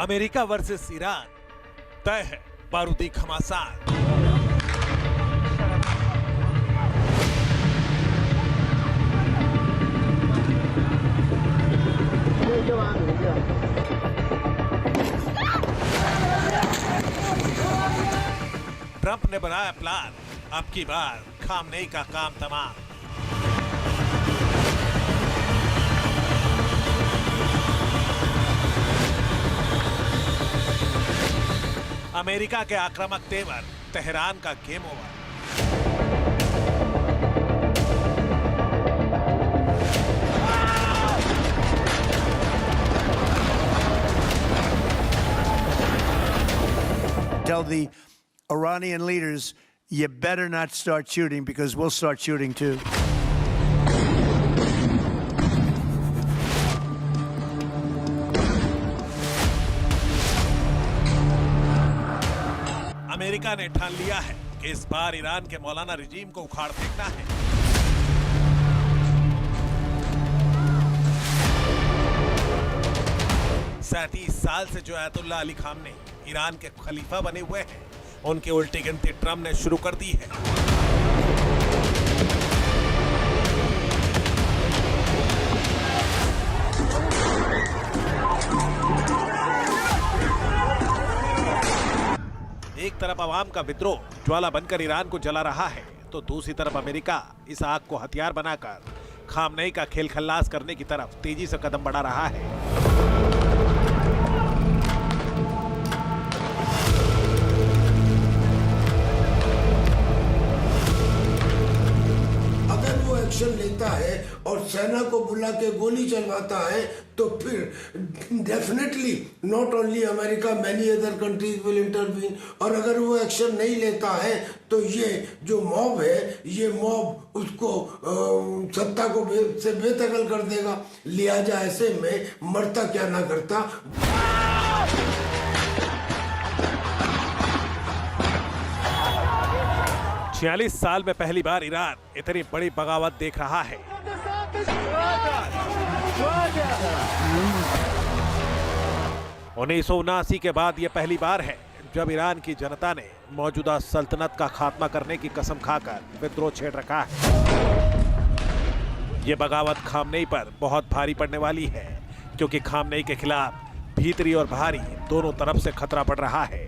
America versus Iran तय है बारूदी घमासान। ट्रंप ने बनाया प्लान, अब की बार खामनेई का काम तमाम। अमेरिका के आक्रामक तेवर, तेहरान का game over. Tell the Iranian leaders, you better not start shooting because we'll start shooting too. America ने ठान लिया है कि इस बार ईरान के मौलाना रिजीम को उखाड़ फेंकना है। सैंतीस साल से जो अयतुल्ला अली खामनेई ईरान के खलीफा बने हुए हैं, उनकी उल्टी गिनती ट्रंप ने शुरू कर दी है। एक तरफ अवाम का विद्रोह ज्वाला बनकर ईरान को जला रहा है, तो दूसरी तरफ अमेरिका इस आग को हथियार बनाकर खामनेई का खेल खल्लास करने की तरफ तेजी से कदम बढ़ा रहा है। एक्शन लेता है और सेना को बुला के गोली चलवाता है, तो फिर definitely not only America, many other countries will intervene. और अगर वो एक्शन नहीं लेता है तो ये जो मॉब है, ये मॉब उसको सत्ता को से बेदखल कर देगा। लिहाजा ऐसे में मरता क्या ना करता। 46 साल में पहली बार ईरान इतनी बड़ी बगावत देख रहा है। उन्नीस के बाद यह पहली बार है जब ईरान की जनता ने मौजूदा सल्तनत का खात्मा करने की कसम खाकर विद्रोह छेड़ रखा है। यह बगावत खामनेई पर बहुत भारी पड़ने वाली है, क्योंकि खामनेई के खिलाफ भीतरी और बाहरी दोनों तरफ से खतरा पड़ रहा है।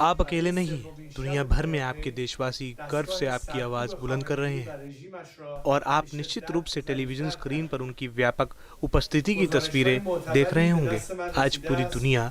आप अकेले नहीं, दुनिया भर में आपके देशवासी गर्व से आपकी आवाज बुलंद कर रहे हैं और आप निश्चित रूप से टेलीविजन स्क्रीन पर उनकी व्यापक उपस्थिति की तस्वीरें देख रहे होंगे। आज पूरी दुनिया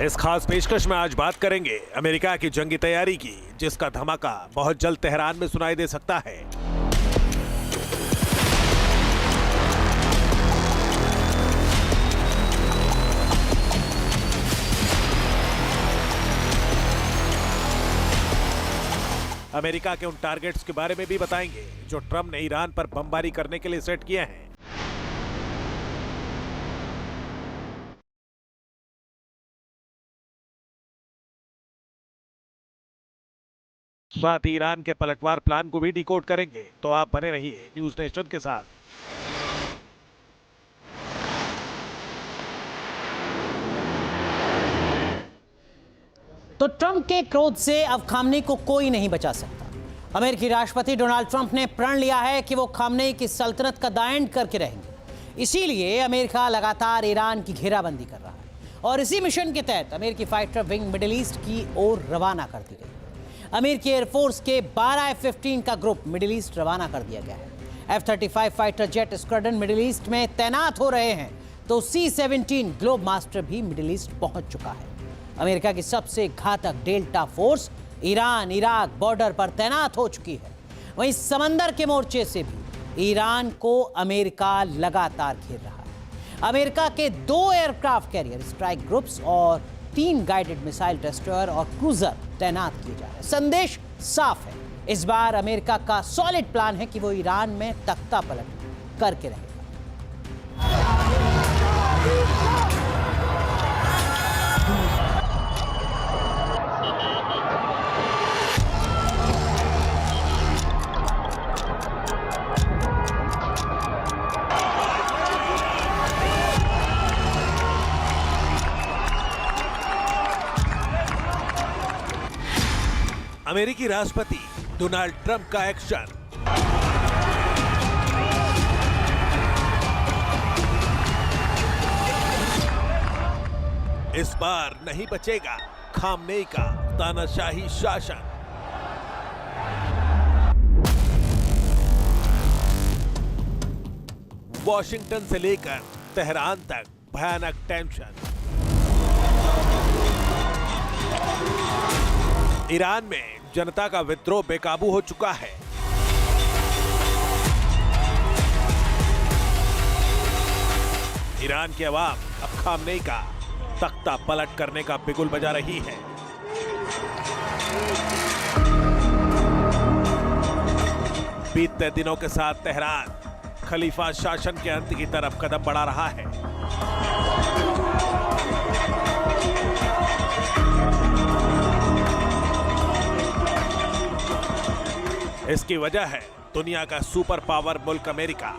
इस खास पेशकश में आज बात करेंगे अमेरिका की जंगी तैयारी की, जिसका धमाका बहुत जल्द तेहरान में सुनाई दे सकता है। अमेरिका के उन टारगेट्स के बारे में भी बताएंगे जो ट्रंप ने ईरान पर बमबारी करने के लिए सेट किए हैं। साथ ही ईरान के पलटवार प्लान को भी डिकोड करेंगे, तो आप बने रहिए न्यूज नेशन के साथ। तो ट्रंप के क्रोध से अब खामनेई को कोई नहीं बचा सकता। अमेरिकी राष्ट्रपति डोनाल्ड ट्रंप ने प्रण लिया है कि वो खामनेई की सल्तनत का दाएंड करके रहेंगे। इसीलिए अमेरिका लगातार ईरान की घेराबंदी कर रहा है और इसी मिशन के तहत अमेरिकी फाइटर विंग मिडिल ईस्ट की ओर रवाना कर दी गई। अमेरिकी एयरफोर्स के 12 F-15 का ग्रुप मिडिल ईस्ट रवाना कर दिया गया है। F-35 fighter jet squadron middle east में तैनात हो रहे हैं, तो C-17 ग्लोब मास्टर भी मिडिल ईस्ट पहुंच चुका है। अमेरिका की सबसे घातक delta force Iran Iraq border पर तैनात हो चुकी है। वहीं समंदर के मोर्चे से भी ईरान को अमेरिका लगातार घेर रहा है। अमेरिका के 2 एयरक्राफ्ट कैरियर स्ट्राइक ग्रुप्स और 3 गाइडेड मिसाइल टेस्टर और क्रूजर तैनात किए जा रहे हैं। संदेश साफ है, इस बार अमेरिका का सॉलिड प्लान है कि वो ईरान में तख्ता पलट करके रहेगा। अमेरिकी राष्ट्रपति डोनाल्ड ट्रंप का एक्शन। इस बार नहीं बचेगा खामनेई का तानाशाही शासन। वॉशिंगटन से लेकर तेहरान तक भयानक टेंशन। ईरान में जनता का विद्रोह बेकाबू हो चुका है। ईरान की आवाम अब खामनेई का तख्ता पलट करने का बिगुल बजा रही है। बीतते दिनों के साथ तेहरान खलीफा शासन के अंत की तरफ कदम बढ़ा रहा है। इसकी वजह है दुनिया का सुपर पावर मुल्क अमेरिका,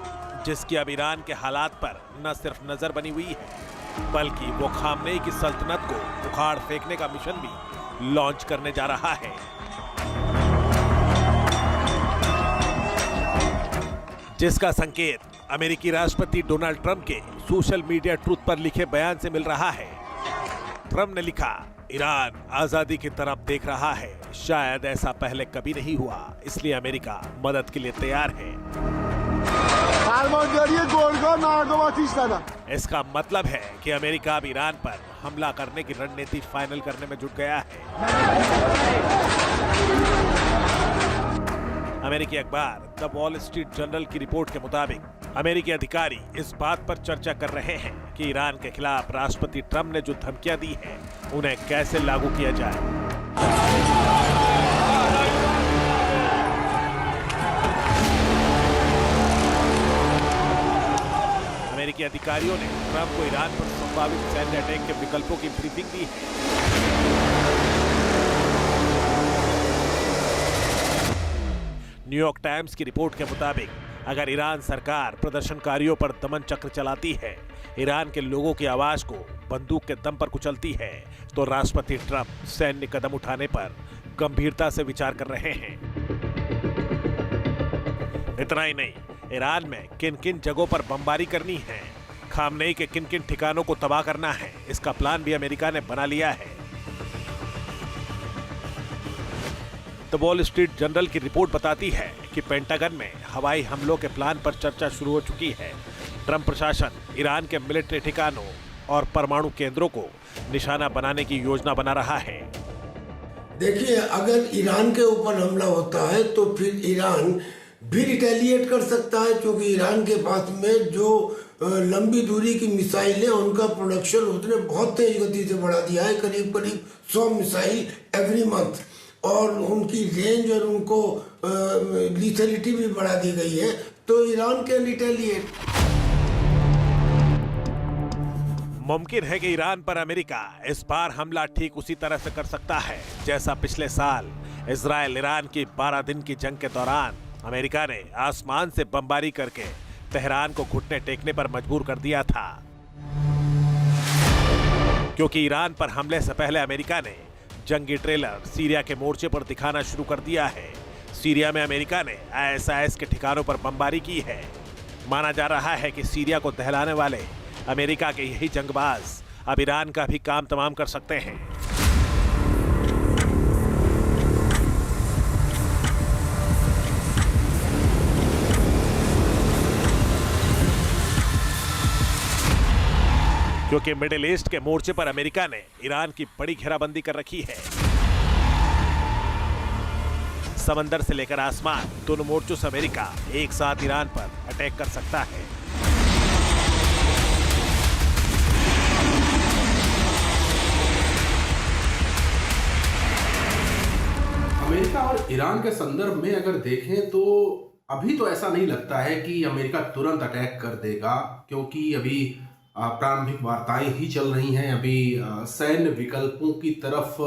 जिसकी अब ईरान के हालात पर न सिर्फ नजर बनी हुई है बल्कि वो खामनेई की सल्तनत को उखाड़ फेंकने का मिशन भी लॉन्च करने जा रहा है। जिसका संकेत अमेरिकी राष्ट्रपति डोनाल्ड ट्रंप के सोशल मीडिया ट्रूथ पर लिखे बयान से मिल रहा है। ट्रंप ने लिखा, ईरान आजादी की तरफ देख रहा है, शायद ऐसा पहले कभी नहीं हुआ, इसलिए अमेरिका मदद के लिए तैयार है। इसका मतलब है कि अमेरिका अब ईरान पर हमला करने की रणनीति फाइनल करने में जुट गया है। अमेरिकी अखबार द वॉल स्ट्रीट जर्नल की रिपोर्ट के मुताबिक अमेरिकी अधिकारी इस बात पर चर्चा कर रहे हैं कि ईरान के खिलाफ राष्ट्रपति ट्रंप ने जो धमकियां दी हैं, उन्हें कैसे लागू किया जाए। अमेरिकी अधिकारियों ने ट्रंप को ईरान पर संभावित सैन्य अटैक के विकल्पों की ब्रीफिंग दी है। न्यूयॉर्क टाइम्स की रिपोर्ट के मुताबिक अगर ईरान सरकार प्रदर्शनकारियों पर दमन चक्र चलाती है, ईरान के लोगों की आवाज को बंदूक के दम पर कुचलती है, तो राष्ट्रपति ट्रंप सैन्य कदम उठाने पर गंभीरता से विचार कर रहे हैं। इतना ही नहीं, ईरान में किन किन जगहों पर बमबारी करनी है, खामनेई के किन किन ठिकानों को तबाह करना है, इसका प्लान भी अमेरिका ने बना लिया है। द वॉल स्ट्रीट जर्नल की रिपोर्ट बताती है कि पेंटागन में हवाई हमलों के प्लान पर चर्चा शुरू हो चुकी है। ट्रंप प्रशासन ईरान के मिलिट्री ठिकानों और परमाणु केंद्रों को निशाना बनाने की योजना बना रहा है। देखिए, अगर ईरान के ऊपर हमला होता है तो फिर ईरान भी रिटेलिएट कर सकता है, क्योंकि ईरान के पास में जो लंबी दूरी की मिसाइल है उनका प्रोडक्शन उसने बहुत तेज गति से बढ़ा दिया है, करीब करीब 100 मिसाइल एवरी मंथ, और उनकी रेंज और उनको लीथलिटी भी बढ़ा दी गई है, तो ईरान कैन रिटेलिएट। मुमकिन है कि ईरान पर अमेरिका इस बार हमला ठीक उसी तरह से कर सकता है जैसा पिछले साल इजराइल ईरान की 12 दिन की जंग के दौरान अमेरिका ने आसमान से बमबारी करके तेहरान को घुटने टेकने पर मजबूर कर दिया था। क्योंकि ईरान पर हमले से पहले अमेरिका ने जंगी ट्रेलर सीरिया के मोर्चे पर दिखाना शुरू कर दिया है। सीरिया में अमेरिका ने ISIS के ठिकानों पर बमबारी की है। माना जा रहा है कि सीरिया को दहलाने वाले अमेरिका के यही जंगबाज अब ईरान का भी काम तमाम कर सकते हैं। क्योंकि मिडिल ईस्ट के मोर्चे पर अमेरिका ने ईरान की बड़ी घेराबंदी कर रखी है। समंदर से लेकर आसमान, दोनों मोर्चों से अमेरिका एक साथ ईरान पर अटैक कर सकता है। अमेरिका और ईरान के संदर्भ में अगर देखें तो अभी तो ऐसा नहीं लगता है कि अमेरिका तुरंत अटैक कर देगा, क्योंकि अभी प्रारंभिक वार्ताएं ही चल रही हैं। अभी सैन्य विकल्पों की तरफ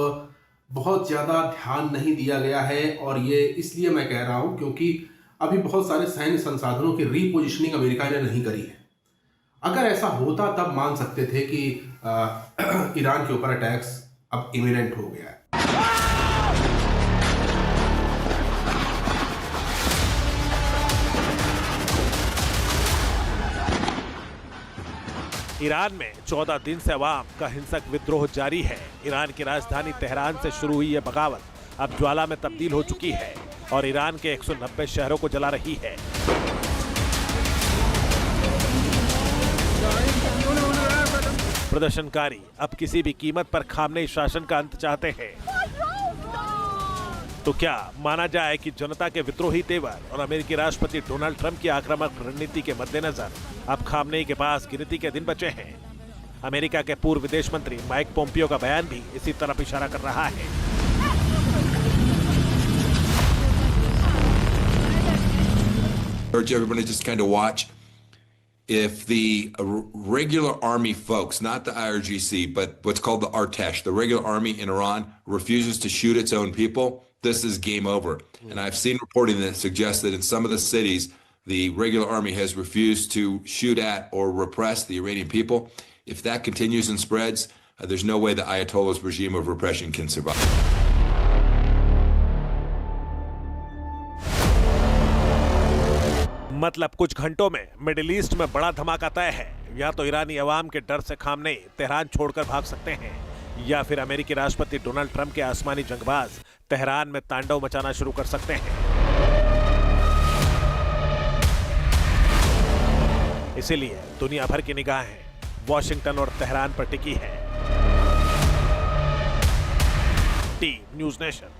बहुत ज़्यादा ध्यान नहीं दिया गया है, और ये इसलिए मैं कह रहा हूँ क्योंकि अभी बहुत सारे सैन्य संसाधनों की रीपोजिशनिंग अमेरिका ने नहीं करी है। अगर ऐसा होता तब मान सकते थे कि ईरान के ऊपर अटैक्स अब इमिनेंट हो गया है। ईरान में 14 दिन से अवाम का हिंसक विद्रोह जारी है। ईरान की राजधानी तेहरान से शुरू हुई यह बगावत अब ज्वाला में तब्दील हो चुकी है और ईरान के 190 शहरों को जला रही है। प्रदर्शनकारी अब किसी भी कीमत पर खामनेई शासन का अंत चाहते हैं। तो क्या माना जाए कि जनता के विद्रोही तेवर और अमेरिकी राष्ट्रपति डोनाल्ड ट्रंप की आक्रामक रणनीति के मद्देनजर अब खामनेई के पास गिनती के दिन बचे हैं? अमेरिका के पूर्व विदेश मंत्री माइक पोम्पियो का बयान भी इसी तरफ इशारा कर रहा है। Urge everybody to just kind of watch. If the regular army folks, not the IRGC, but what's called the Artesh, the regular army in Iran, refuses to shoot its own people, this is game over. And I've seen reporting that suggests that in some of the cities, the regular army has refused to shoot at or repress the Iranian people. If that continues and spreads, there's no way the Ayatollah's regime of repression can survive. मतलब कुछ घंटों में middle east में बड़ा धमाका तय है। या तो ईरानी अवाम के डर से खामनेई तेहरान छोड़कर भाग सकते हैं, या फिर अमेरिकी राष्ट्रपति डोनाल्ड ट्रंप के आसमानी जंगबाज तेहरान में तांडव मचाना शुरू कर सकते हैं। इसीलिए दुनिया भर की निगाहें वॉशिंगटन और तेहरान पर टिकी है। T news nation.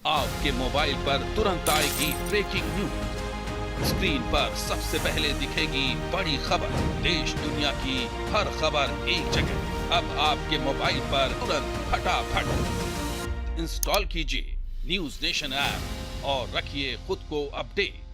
आपके मोबाइल पर तुरंत आएगी ब्रेकिंग न्यूज। स्क्रीन पर सबसे पहले दिखेगी बड़ी खबर। देश दुनिया की हर खबर एक जगह। अब आपके मोबाइल पर तुरंत फटाफट इंस्टॉल कीजिए न्यूज़ नेशन ऐप और रखिए खुद को अपडेट।